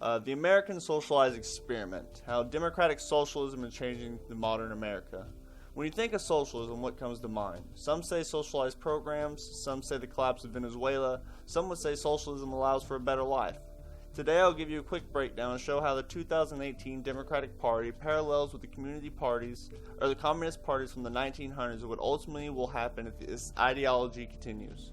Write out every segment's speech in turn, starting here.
The American Socialized Experiment, How Democratic Socialism is Changing the Modern America. When you think of socialism, what comes to mind? Some say socialized programs, some say the collapse of Venezuela, some would say socialism allows for a better life. Today I'll give you a quick breakdown and show how the 2018 Democratic Party parallels with the the communist parties from the 1900s and what ultimately will happen if this ideology continues.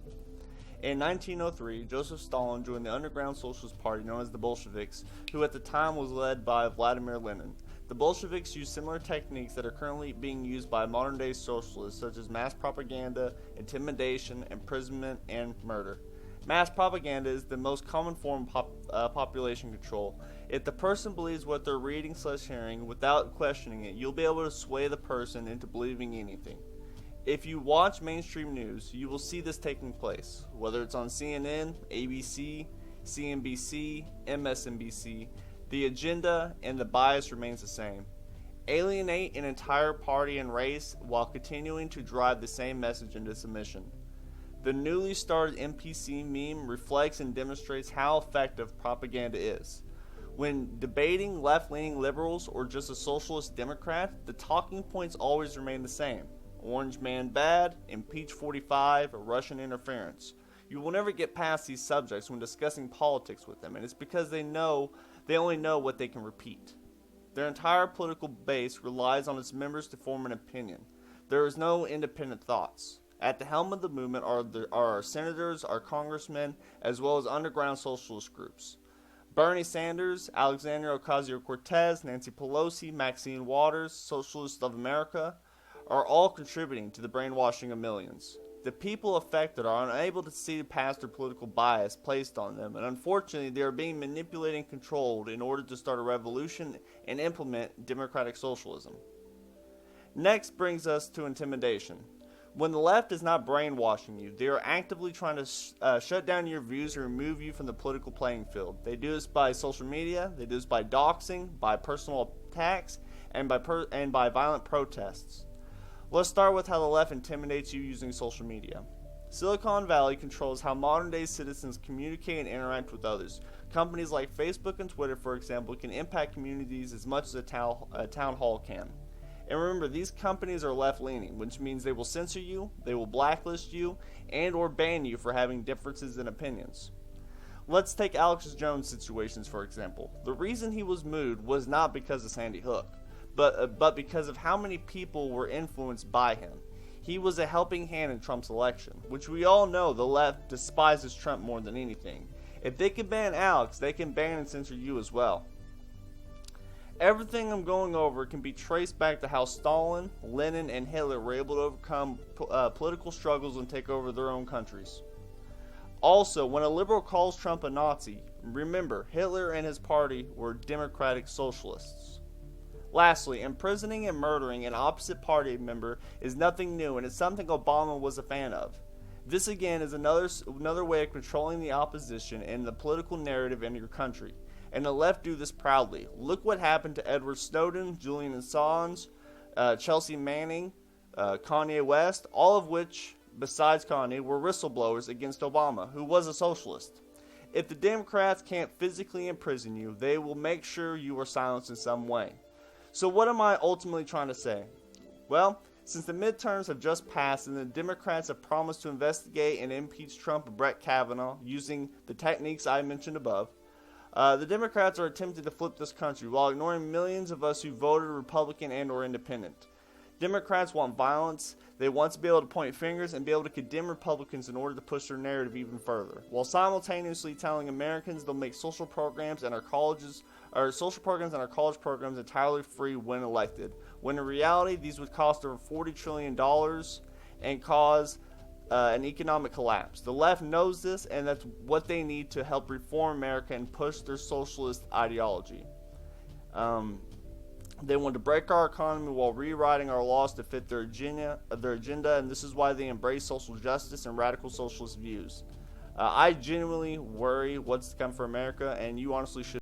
In 1903, Joseph Stalin joined the underground socialist party known as the Bolsheviks, who at the time was led by Vladimir Lenin. The Bolsheviks used similar techniques that are currently being used by modern-day socialists, such as mass propaganda, intimidation, imprisonment, and murder. Mass propaganda is the most common form of population control. If the person believes what they're reading/hearing without questioning it, you'll be able to sway the person into believing anything. If you watch mainstream news, you will see this taking place, whether it's on CNN, ABC, CNBC, MSNBC. The agenda and the bias remains the same. Alienate an entire party and race while continuing to drive the same message into submission. The newly started NPC meme reflects and demonstrates how effective propaganda is. When debating left-leaning liberals or just a socialist Democrat, the talking points always remain the same. Orange man bad, impeach 45, or Russian interference. You will never get past these subjects when discussing politics with them, and it's because they only know what they can repeat. Their entire political base relies on its members to form an opinion. There is no independent thoughts. At the helm of the movement are our senators, our congressmen, as well as underground socialist groups. Bernie Sanders, Alexandria Ocasio-Cortez, Nancy Pelosi, Maxine Waters, Socialists of America, are all contributing to the brainwashing of millions. The people affected are unable to see past their political bias placed on them, and unfortunately they are being manipulated and controlled in order to start a revolution and implement democratic socialism. Next brings us to intimidation. When the left is not brainwashing you, they are actively trying to shut down your views and remove you from the political playing field. They do this by social media, they do this by doxing, by personal attacks, and by violent protests. Let's start with how the left intimidates you using social media. Silicon Valley controls how modern-day citizens communicate and interact with others. Companies like Facebook and Twitter, for example, can impact communities as much as a town hall can. And remember, these companies are left-leaning, which means they will censor you, they will blacklist you, and or ban you for having differences in opinions. Let's take Alex Jones' situations, for example. The reason he was moved was not because of Sandy Hook, but because of how many people were influenced by him. He was a helping hand in Trump's election, which we all know the left despises Trump more than anything. If they can ban Alex, they can ban and censor you as well. Everything I'm going over can be traced back to how Stalin, Lenin, and Hitler were able to overcome political struggles and take over their own countries. Also, when a liberal calls Trump a Nazi, remember, Hitler and his party were democratic socialists. Lastly, imprisoning and murdering an opposite party member is nothing new, and it's something Obama was a fan of. This again is another way of controlling the opposition and the political narrative in your country. And the left do this proudly. Look what happened to Edward Snowden, Julian Assange, Chelsea Manning, Kanye West, all of which, besides Kanye, were whistleblowers against Obama, who was a socialist. If the Democrats can't physically imprison you, they will make sure you are silenced in some way. So what am I ultimately trying to say? Well, since the midterms have just passed and the Democrats have promised to investigate and impeach Trump and Brett Kavanaugh using the techniques I mentioned above, the Democrats are attempting to flip this country while ignoring millions of us who voted Republican and or independent. Democrats want violence. They want to be able to point fingers and be able to condemn Republicans in order to push their narrative even further, while simultaneously telling Americans they'll make social programs and our college programs entirely free when elected, when in reality these would cost over $40 trillion and cause an economic collapse. The left knows this, and that's what they need to help reform America and push their socialist ideology. They want to break our economy while rewriting our laws to fit their agenda, and this is why they embrace social justice and radical socialist views. I genuinely worry what's to come for America, and you honestly should.